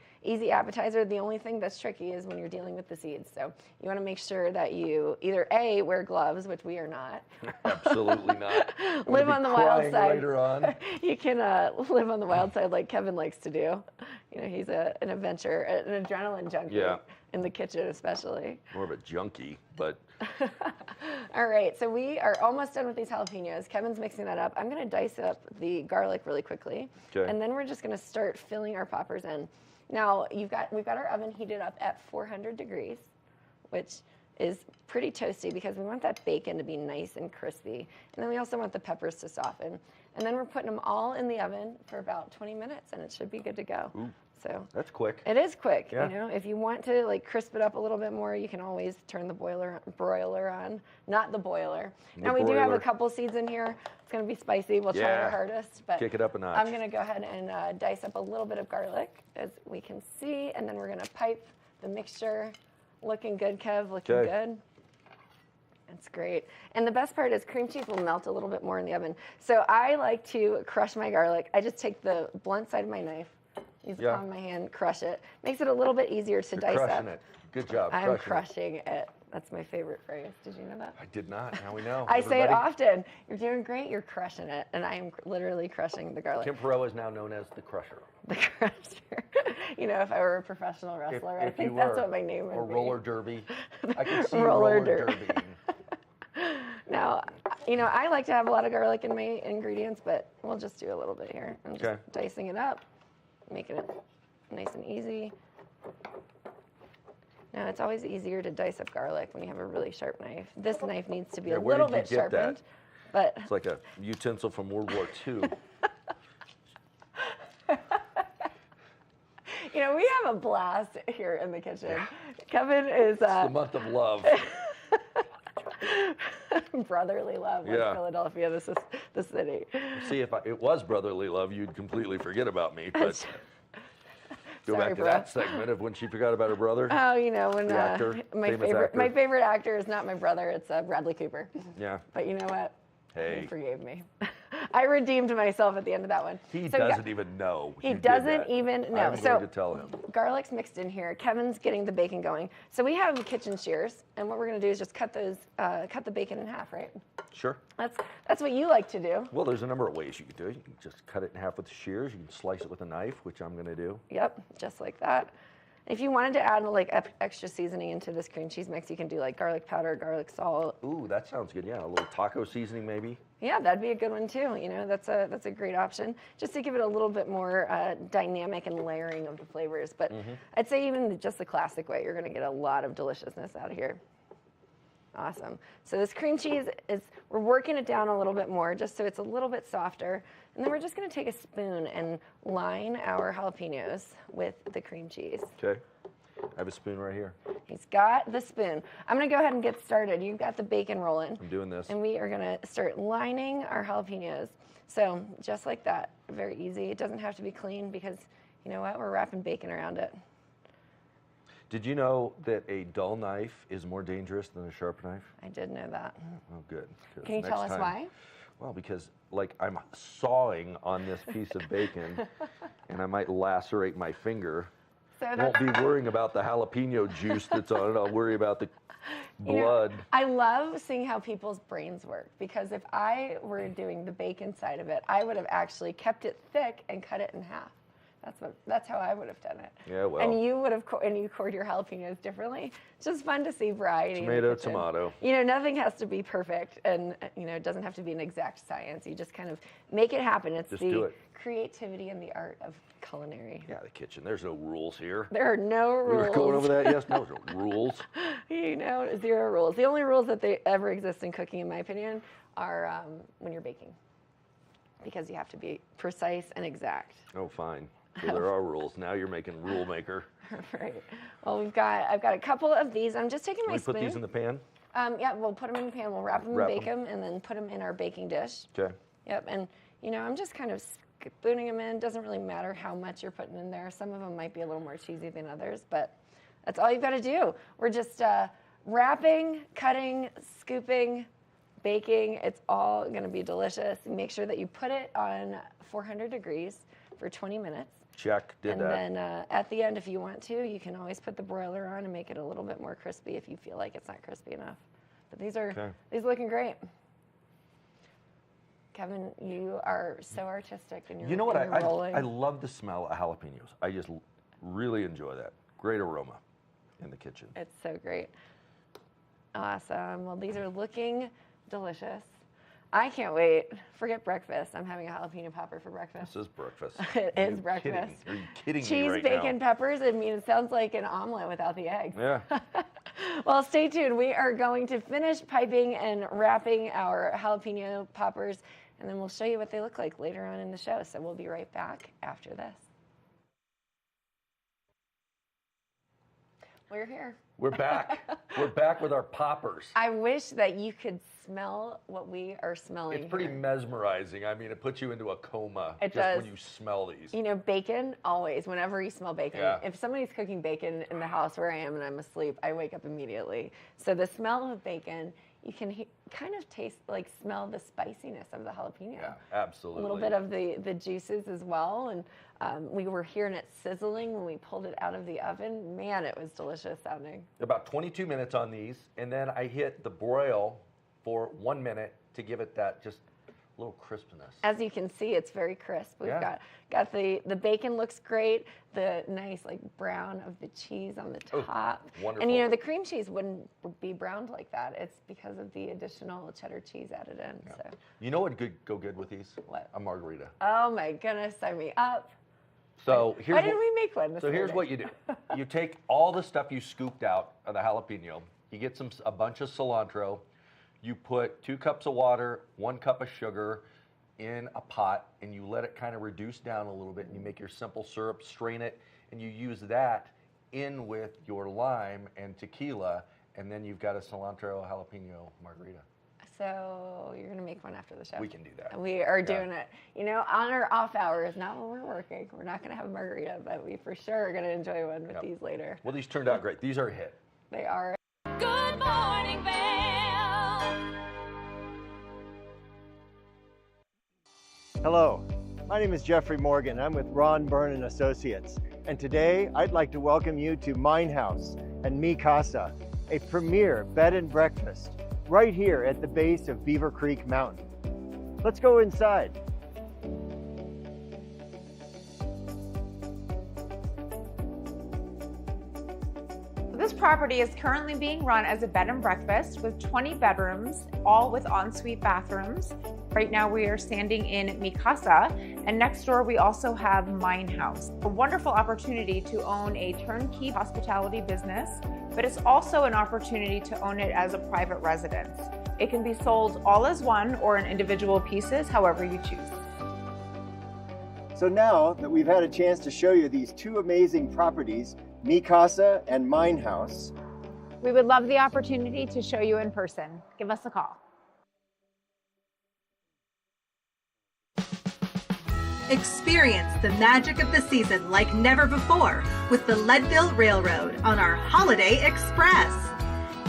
appetizer. The only thing that's tricky is when you're dealing with the seeds. So you want to make sure that you either A, wear gloves, which we are not. Absolutely not. Live on the wild side. Later on. You can live on the wild side like Kevin likes to do. You know, he's an adventure, an adrenaline junkie. Yeah. In the kitchen especially. More of a junkie, but. All right, so we are almost done with these jalapenos. Kevin's mixing that up. I'm going to dice up the garlic really quickly. Okay. And then we're just going to start filling our poppers in. Now, we've got our oven heated up at 400 degrees, which is pretty toasty because we want that bacon to be nice and crispy. And then we also want the peppers to soften. And then we're putting them all in the oven for about 20 minutes, and it should be good to go. Ooh. So that's quick. It is quick. Yeah. You know, if you want to like crisp it up a little bit more, you can always turn the broiler on, not the boiler. Now we do have a couple seeds in here. It's going to be spicy. We'll try our hardest, but kick it up a notch. I'm going to go ahead and dice up a little bit of garlic, as we can see, and then we're going to pipe the mixture. Looking good, Kev. Looking good. That's great. And the best part is cream cheese will melt a little bit more in the oven. So I like to crush my garlic. I just take the blunt side of my knife. Use the palm of my hand, crush it. Makes it a little bit easier to dice up. Crushing it. Good job. I'm crushing it. That's my favorite phrase. Did you know that? I did not. Now we know. I say it often. You're doing great. You're crushing it. And I am literally crushing the garlic. Tim Perot is now known as the Crusher. The Crusher. You know, if I were a professional wrestler, I think that's what my name would be. Or roller derby. I can see roller derby. Now, you know, I like to have a lot of garlic in my ingredients, but we'll just do a little bit here. I'm just dicing it up. Making it nice and easy. Now, it's always easier to dice up garlic when you have a really sharp knife. This knife needs to be a little bit sharpened. But it's like a utensil from World War II. You know, we have a blast here in the kitchen. Kevin is... It's the month of love. Brotherly love, like Philadelphia, this is the city. See, if it was brotherly love, you'd completely forget about me. But go back to that segment of when she forgot about her brother. Oh, you know, when actor, my favorite actor is not my brother, it's Bradley Cooper. Yeah. But you know what? Hey. He forgave me. I redeemed myself at the end of that one. He doesn't even know. He doesn't even know. I'm going to tell him. Garlic's mixed in here. Kevin's getting the bacon going. So we have kitchen shears, and what we're going to do is just cut the bacon in half, right? Sure. That's what you like to do. Well, there's a number of ways you can do it. You can just cut it in half with the shears. You can slice it with a knife, which I'm going to do. Yep, just like that. If you wanted to add like extra seasoning into this cream cheese mix, you can do like garlic powder, garlic salt. Ooh, that sounds good. Yeah, a little taco seasoning maybe. Yeah, that'd be a good one too. You know, that's a great option just to give it a little bit more dynamic and layering of the flavors. But I'd say even just the classic way, you're going to get a lot of deliciousness out of here. Awesome. So this cream cheese we're working it down a little bit more just so it's a little bit softer. And then we're just going to take a spoon and line our jalapenos with the cream cheese. Okay. I have a spoon right here. He's got the spoon. I'm going to go ahead and get started. You've got the bacon rolling. I'm doing this. And we are going to start lining our jalapenos. So just like that, very easy. It doesn't have to be clean because, you know what, we're wrapping bacon around it. Did you know that a dull knife is more dangerous than a sharp knife? I did know that. Oh, good. Can you tell us why? Well, because like I'm sawing on this piece of bacon and I might lacerate my finger. So I won't be worrying about the jalapeno juice that's on it. I'll worry about the blood. You know, I love seeing how people's brains work because if I were doing the bacon side of it, I would have actually kept it thick and cut it in half. That's how I would have done it. Yeah, well. And you would have, and you cored your jalapenos differently. It's just fun to see variety. Tomato. You know, nothing has to be perfect, and you know, it doesn't have to be an exact science. You just kind of make it happen. It's the creativity and the art of culinary. Yeah, the kitchen. There's no rules here. There are no rules. We were going over that. Yes, no rules. You know, 0 rules. The only rules that they ever exist in cooking, in my opinion, are when you're baking, because you have to be precise and exact. Oh, fine. So there are rules. Now you're making rule maker. Right. Well, I've got a couple of these. I'm just taking my spoon. Put these in the pan? Yeah, we'll put them in the pan. We'll wrap them in bacon and then put them in our baking dish. Okay. Yep. And, you know, I'm just kind of spooning them in. Doesn't really matter how much you're putting in there. Some of them might be a little more cheesy than others, but that's all you've got to do. We're just wrapping, cutting, scooping, baking. It's all going to be delicious. Make sure that you put it on 400 degrees for 20 minutes. Check, did that. And then at the end, if you want to, you can always put the broiler on and make it a little bit more crispy if you feel like it's not crispy enough. But these are looking great. Kevin, you are so artistic and you're You know what? rolling. I love the smell of jalapenos. I just really enjoy that. Great aroma in the kitchen. It's so great. Awesome. Well, these are looking delicious. I can't wait. Forget breakfast. I'm having a jalapeno popper for breakfast. This is breakfast. It is breakfast. Are you kidding me Cheese, right bacon, now? peppers. I mean, it sounds like an omelet without the eggs. Yeah. Well, stay tuned. We are going to finish piping and wrapping our jalapeno poppers, and then we'll show you what they look like later on in the show. So we'll be right back after this. We're here. We're back. We're back with our poppers. I wish that you could smell what we are smelling. It's pretty mesmerizing. I mean, it puts you into a coma when you smell these. You know, bacon, always, whenever you smell bacon. Yeah. If somebody's cooking bacon in the house where I am and I'm asleep, I wake up immediately. So the smell of bacon, you can kind of taste, smell the spiciness of the jalapeno. Yeah, absolutely. A little bit of the juices as well. And we were hearing it sizzling when we pulled it out of the oven. Man, it was delicious sounding. About 22 minutes on these, and then I hit the broil for 1 minute to give it that just little crispness. As you can see, it's very crisp. We've got the bacon looks great, the nice brown of the cheese on the top. Wonderful. And you know, the cream cheese wouldn't be browned like that. It's because of the additional cheddar cheese added in. Yeah. So. You know what could go good with these? What? A margarita. Oh my goodness, sign me up. So why didn't we make one? So here's what you do. You take all the stuff you scooped out of the jalapeno. You get a bunch of cilantro. You put 2 cups of water, 1 cup of sugar in a pot, and you let it kind of reduce down a little bit, and you make your simple syrup, strain it, and you use that in with your lime and tequila, and then you've got a cilantro jalapeno margarita. So you're going to make one after the show? We can do that. We are doing it. You know, on our off hours, not when we're working. We're not going to have a margarita, but we for sure are going to enjoy one with these later. Well, these turned out great. These are a hit. They are. Good morning, Vail. Hello, my name is Jeffrey Morgan. I'm with Ron Byrne & Associates. And today I'd like to welcome you to Mine House and Mi Casa, a premier bed and breakfast right here at the base of Beaver Creek Mountain. Let's go inside. This property is currently being run as a bed and breakfast with 20 bedrooms, all with ensuite bathrooms. Right now we are standing in Mi Casa, and next door we also have Mine House. A wonderful opportunity to own a turnkey hospitality business, but it's also an opportunity to own it as a private residence. It can be sold all as one or in individual pieces, however you choose. So now that we've had a chance to show you these 2 amazing properties, Mi Casa and Mine House. We would love the opportunity to show you in person. Give us a call. Experience the magic of the season like never before with the Leadville Railroad on our Holiday Express.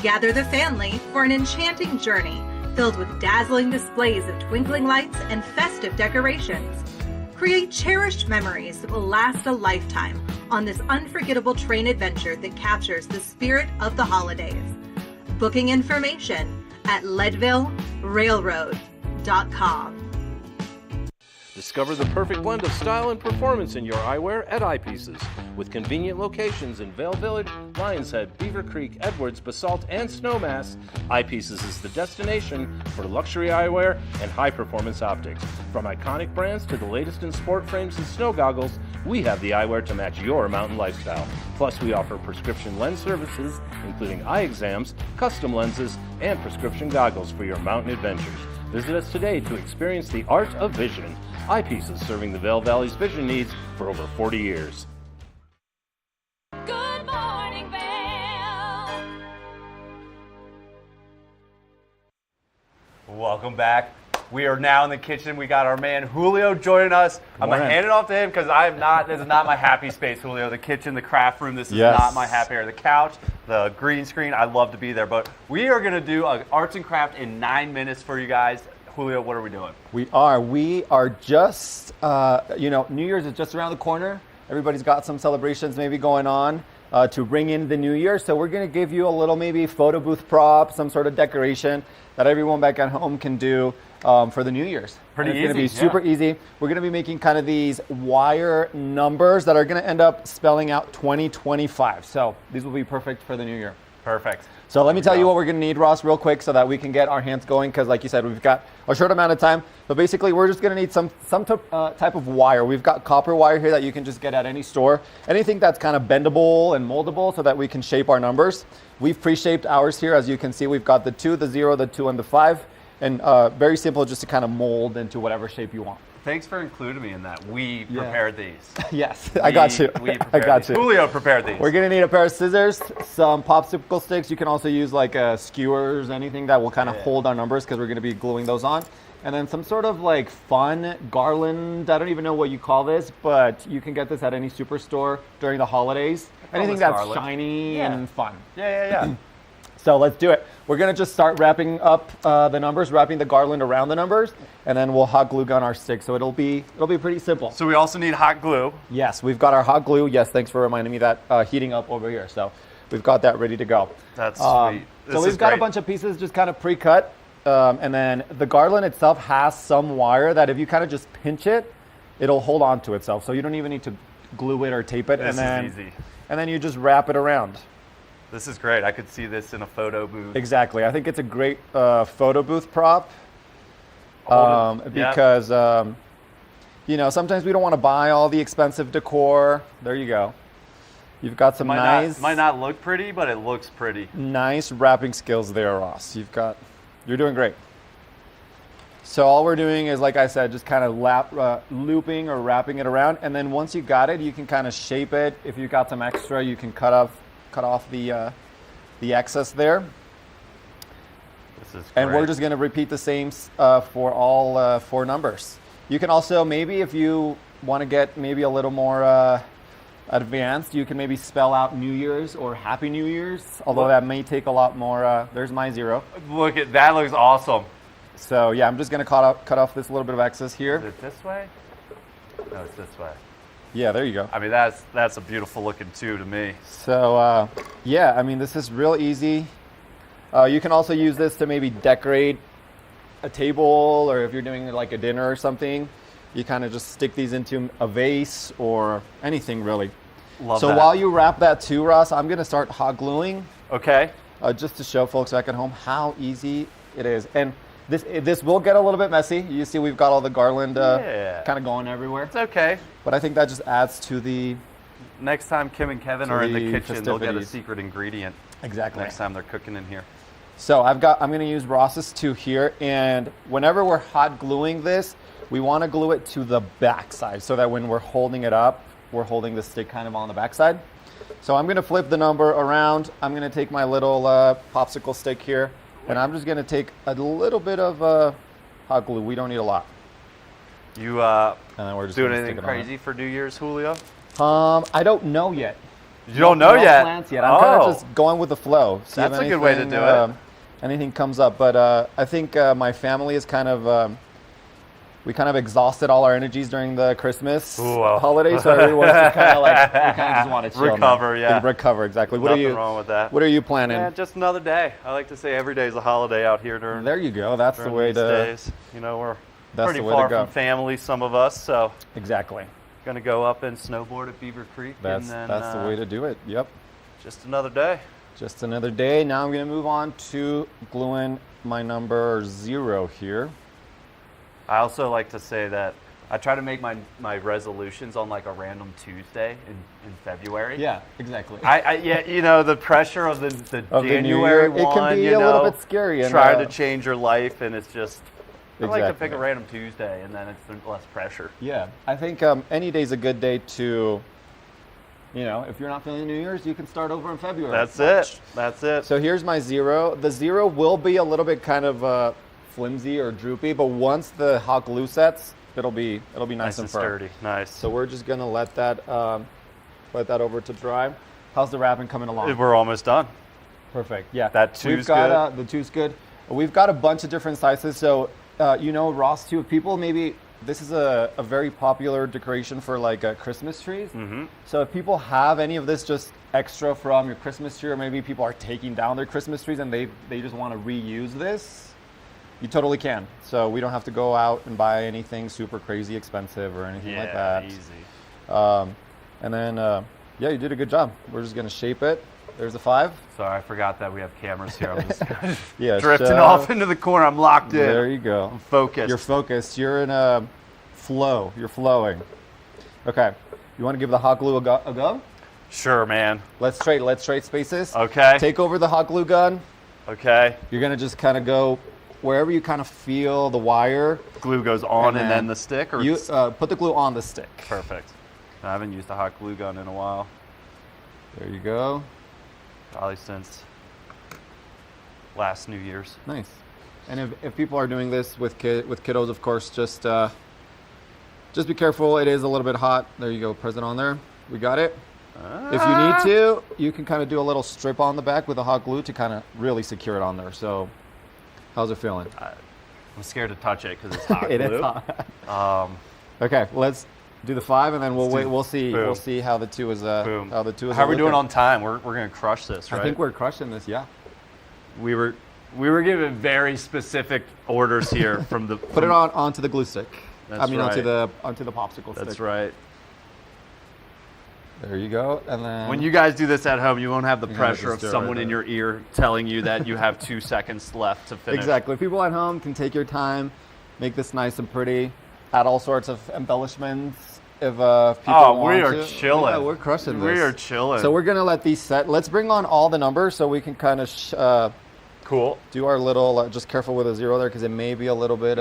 Gather the family for an enchanting journey filled with dazzling displays of twinkling lights and festive decorations. Create cherished memories that will last a lifetime on this unforgettable train adventure that captures the spirit of the holidays. Booking information at leadvillerailroad.com. Discover the perfect blend of style and performance in your eyewear at Eyepieces. With convenient locations in Vail Village, Lions Head, Beaver Creek, Edwards, Basalt, and Snowmass, Eyepieces is the destination for luxury eyewear and high-performance optics. From iconic brands to the latest in sport frames and snow goggles, we have the eyewear to match your mountain lifestyle. Plus, we offer prescription lens services, including eye exams, custom lenses, and prescription goggles for your mountain adventures. Visit us today to experience the art of vision. Eyepieces, serving the Vail Valley's vision needs for over 40 years. Good morning, Vail. Welcome back. We are now in the kitchen. We got our man Julio joining us. I'm going to hand it off to him because this is not my happy space, Julio. The kitchen, the craft room, this is not my happy area. The couch, the green screen, I love to be there. But we are going to do arts and craft in 9 minutes for you guys. Julio, what are we doing? We are just, New Year's is just around the corner. Everybody's got some celebrations maybe going on to bring in the new year. So we're going to give you a little maybe photo booth prop, some sort of decoration that everyone back at home can do for the New Year's. Pretty easy. It's going to be super easy. We're going to be making kind of these wire numbers that are going to end up spelling out 2025. So these will be perfect for the new year. Perfect. So let me tell you what we're going to need, Ross, real quick so that we can get our hands going because, like you said, we've got a short amount of time. But basically, we're just going to need some type of wire. We've got copper wire here that you can just get at any store. Anything that's kind of bendable and moldable so that we can shape our numbers. We've pre-shaped ours here. As you can see, we've got the 2, the 0, the 2, and the 5. And very simple just to kind of mold into whatever shape you want. Thanks for including me in that. We prepared these. Yes, I got you. I got you. Julio prepared these. We're going to need a pair of scissors, some popsicle sticks. You can also use like skewers, anything that will kind of hold our numbers because we're going to be gluing those on. And then some sort of like fun garland. I don't even know what you call this, but you can get this at any superstore during the holidays. Anything that's shiny and fun. Yeah. So let's do it. We're going to just start wrapping up the numbers, wrapping the garland around the numbers, and then we'll hot glue gun our stick. So it'll be pretty simple. So we also need hot glue. Yes, we've got our hot glue. Yes, thanks for reminding me that heating up over here. So we've got that ready to go. That's sweet. So we've got a bunch of pieces just kind of pre-cut. And then the garland itself has some wire that if you kind of just pinch it, it'll hold on to itself. So you don't even need to glue it or tape it. This is easy. And then you just wrap it around. This is great. I could see this in a photo booth. Exactly. I think it's a great photo booth prop because, sometimes we don't want to buy all the expensive decor. There you go. You've got some might not look pretty, but it looks pretty. Nice wrapping skills there, Ross. You're doing great. So all we're doing is, like I said, just kind of looping or wrapping it around. And then once you got it, you can kind of shape it. If you got some extra, you can cut off the excess there. This is great. And we're just going to repeat the same for all 4 numbers. You can also maybe, if you want to get maybe a little more advanced, you can maybe spell out New Year's or Happy New Year's, although that may take a lot more. There's my 0. Look at that, looks awesome. So yeah, I'm just going to cut off this little bit of excess here. Is it this way? No, it's this way. Yeah, there you go. I mean, that's a beautiful looking 2 to me. So this is real easy. You can also use this to maybe decorate a table, or if you're doing like a dinner or something, you kind of just stick these into a vase or anything really. Love so that. While you wrap that too, Ross, I'm going to start hot gluing. Okay. Just to show folks back at home how easy it is. And this will get a little bit messy. You see we've got all the garland kind of going everywhere. It's okay. But I think that just adds to the... Next time Kim and Kevin are in the kitchen, they'll get a secret ingredient. Exactly. Next time they're cooking in here. So I'm going to use Ross's 2 here. And whenever we're hot gluing this, we want to glue it to the back side so that when we're holding it up, we're holding the stick kind of on the back side. So I'm going to flip the number around. I'm going to take my little popsicle stick here, and I'm just going to take a little bit of hot glue. We don't need a lot. You and then we're just doing anything crazy for New Year's, Julio? I don't know yet. You don't know yet? Plans yet. I'm kind of just going with the flow. See That's a good way to do it. Anything comes up, but I think my family is kind of we kind of exhausted all our energies during the Christmas holiday, so everyone's just kind of like we kind of just want to chill recover. Now. Recover, exactly. Nothing wrong with that. What are you planning? Yeah, just another day. I like to say every day is a holiday out here during. There you go. That's the way these to. Days. You know, we're that's pretty the way far to go. from family, some of us, so. Exactly. Gonna go up and snowboard at Beaver Creek. That's the way to do it. Yep. Just another day. Just another day. Now I'm gonna move on to gluing my number 0 here. I also like to say that I try to make my resolutions on like a random Tuesday in February. Yeah, exactly. Yeah, you know, the pressure of the January one, it can be a little bit scary. And, try to change your life, and it's just, I exactly. like to pick a random Tuesday, and then it's less pressure. Yeah, I think any day's a good day to, you know, if you're not feeling New Year's, you can start over in February. That's it. That's it. So here's my 0. The 0 will be a little bit kind of flimsy or droopy, but once the hot glue sets, it'll be nice and firm. Sturdy. Nice. So we're just gonna let that over to dry. How's the wrapping coming along? We're almost done. Perfect. Yeah. That two's We've got, good. The two's good. We've got a bunch of different sizes. So you know, Ross, too. People maybe this is a very popular decoration for like Christmas trees. Mm-hmm. So if people have any of this just extra from your Christmas tree, or maybe people are taking down their Christmas trees and they just want to reuse this. You totally can. So we don't have to go out and buy anything super crazy expensive or anything like that. Easy. And then, yeah, you did a good job. We're just going to shape it. There's a 5. Sorry, I forgot that we have cameras here. I'm just yeah, drifting off into the corner. I'm locked in. There you go. I'm focused. You're focused. You're in a flow. You're flowing. Okay. You want to give the hot glue a go? Sure, man. Let's trade spaces. Okay. Take over the hot glue gun. Okay. You're going to just kind of go wherever you kind of feel the wire. Glue goes on and then the stick? Or you put the glue on the stick. Perfect. I haven't used a hot glue gun in a while. There you go. Probably since last New Year's. Nice. And if people are doing this with kiddos, of course, just be careful. It is a little bit hot. There you go. Press it on there. We got it. If you need to, you can kind of do a little strip on the back with the hot glue to kind of really secure it on there. So how's it feeling? I'm scared to touch it because it's hot It glue. is hot. Okay, let's do the 5 and then we'll see. Boom. We'll see how the 2 is. Boom. How the 2 is. How are we doing on time? We're gonna crush this, right? I think we're crushing this. Yeah. We were given very specific orders here from the. Put it onto the glue stick. That's I mean, right. onto the popsicle stick. That's right. There you go. And then when you guys do this at home, you won't have the You pressure of just do it someone right in there. your ear telling you that you have 2 seconds left to finish. Exactly. People at home can take your time, make this nice and pretty, add all sorts of embellishments if people want to. We are chilling. Yeah, we're crushing this. We are chilling. So we're going to let these set. Let's bring on all the numbers so we can kind of cool. Do our little, just careful with a 0 there because it may be a little bit.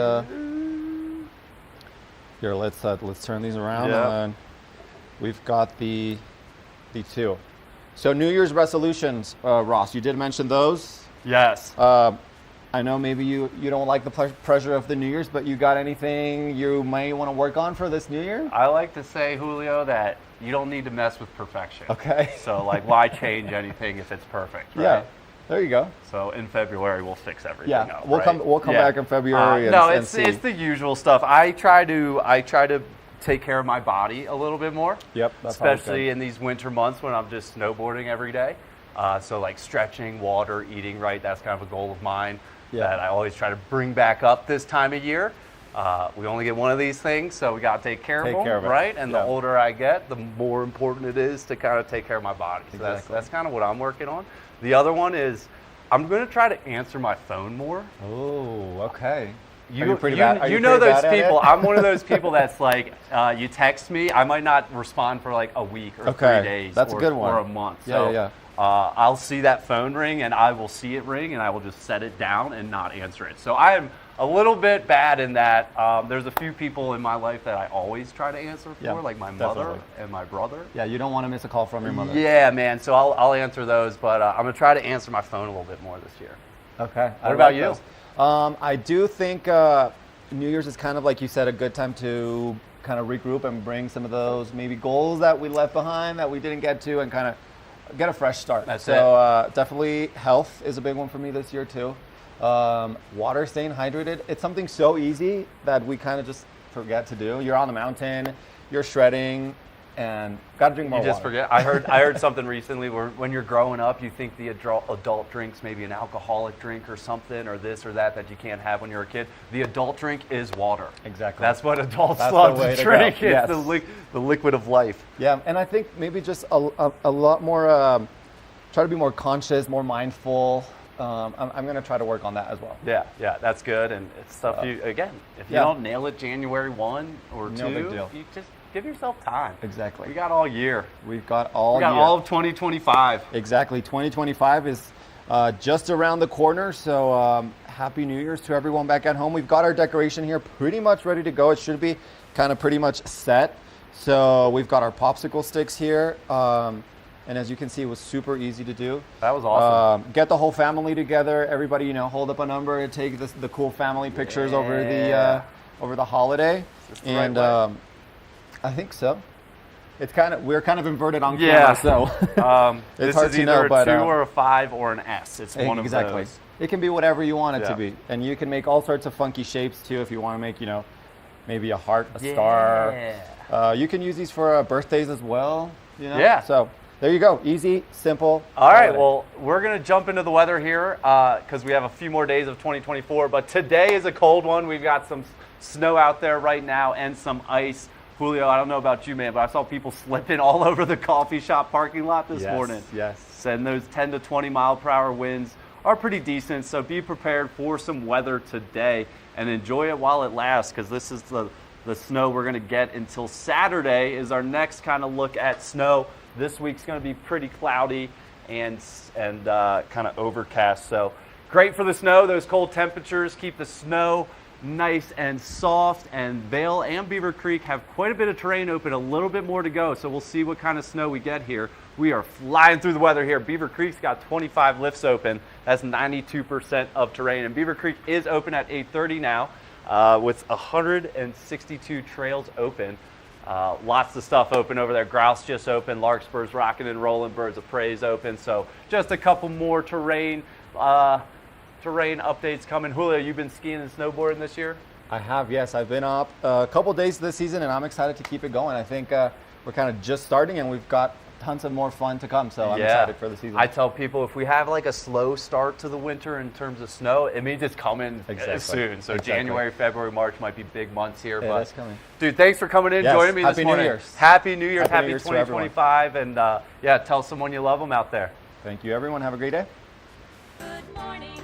Here, let's turn these around. Yeah. And then we've got the 2. So New Year's resolutions, Ross, you did mention those. Yes. I know maybe you don't like the pressure of the New Year's, but you got anything you may want to work on for this New Year? I like to say, Julio, that you don't need to mess with perfection. Okay. So, like, why change anything if it's perfect, right? Yeah. There you go. So in February we'll fix everything Yeah, up. we'll right? come back in February. No, and see. it's the usual stuff. I try to take care of my body a little bit more. Yep, that's especially in these winter months when I'm just snowboarding every day. So like stretching, water, eating right. That's kind of a goal of mine that I always try to bring back up this time of year. We only get one of these things, so we got to take care of them, right? And the older I get, the more important it is to kind of take care of my body. So that's kind of what I'm working on. The other one is I'm going to try to answer my phone more. Oh, okay. You know those people. I'm one of those people that's like, you text me, I might not respond for like a week or 3 days that's a good one. or a month. Yeah. I'll see that phone ring and I will see it ring and I will just set it down and not answer it. So I'm a little bit bad in that there's a few people in my life that I always try to answer for, like my mother and my brother. Yeah, you don't want to miss a call from your mother. Yeah, man. So I'll answer those, but I'm going to try to answer my phone a little bit more this year. Okay. What about you? I do think New Year's is kind of, like you said, a good time to kind of regroup and bring some of those maybe goals that we left behind that we didn't get to and kind of get a fresh start. So definitely health is a big one for me this year too. Water, staying hydrated. It's something so easy that we kind of just forget to do. You're on the mountain, you're shredding, and got to drink more water. You just forget. I heard something recently where when you're growing up, you think the adult drinks maybe an alcoholic drink or something or this or that you can't have when you're a kid. The adult drink is water. Exactly. That's what adults love to drink. It's the liquid of life. Yeah, and I think maybe just a lot more, try to be more conscious, more mindful. I'm going to try to work on that as well. Yeah, that's good. And it's stuff if you don't nail it January 1 or 2, big deal. You just give yourself time. Exactly. We got all year. We've got all year. All of 2025. Exactly. 2025 is just around the corner. So Happy New Year's to everyone back at home. We've got our decoration here pretty much ready to go. It should be kind of pretty much set. So we've got our popsicle sticks here. And as you can see, it was super easy to do. That was awesome. Get the whole family together. Everybody, hold up a number and take the cool family pictures over the holiday. And I think so. It's we're kind of inverted on camera, so it's hard to know. But 2 or a 5 or an S. It's one of those. It can be whatever you want it to be, and you can make all sorts of funky shapes too. If you want to make, maybe a heart, a star. You can use these for birthdays as well. Yeah. So. There you go. Easy, simple. All right. Well, we're going to jump into the weather here because we have a few more days of 2024. But today is a cold one. We've got some snow out there right now and some ice. Julio, I don't know about you, man, but I saw people slipping all over the coffee shop parking lot this morning. Yes. And those 10 to 20 mile per hour winds are pretty decent. So be prepared for some weather today and enjoy it while it lasts because this is the snow we're going to get until Saturday is our next kind of look at snow. This week's going to be pretty cloudy and kind of overcast. So great for the snow. Those cold temperatures keep the snow nice and soft. And Vail and Beaver Creek have quite a bit of terrain open, a little bit more to go. So we'll see what kind of snow we get here. We are flying through the weather here. Beaver Creek's got 25 lifts open. That's 92% of terrain. And Beaver Creek is open at 8:30 now with 162 trails open. Lots of stuff open over there. Grouse just open. Larkspur's rocking and rolling. Birds of Prey's open. So just a couple more terrain updates coming. Julio, you've been skiing and snowboarding this year? I have, yes. I've been up a couple days this season, and I'm excited to keep it going. I think we're kind of just starting, and we've got tons of more fun to come, so I'm excited for the season. I tell people if we have like a slow start to the winter in terms of snow, it means it's coming soon. So January, February, March might be big months here. But it's coming. Dude, thanks for coming in, joining me this morning. Happy New Year's. Happy 2025. And tell someone you love them out there. Thank you, everyone. Have a great day. Good morning.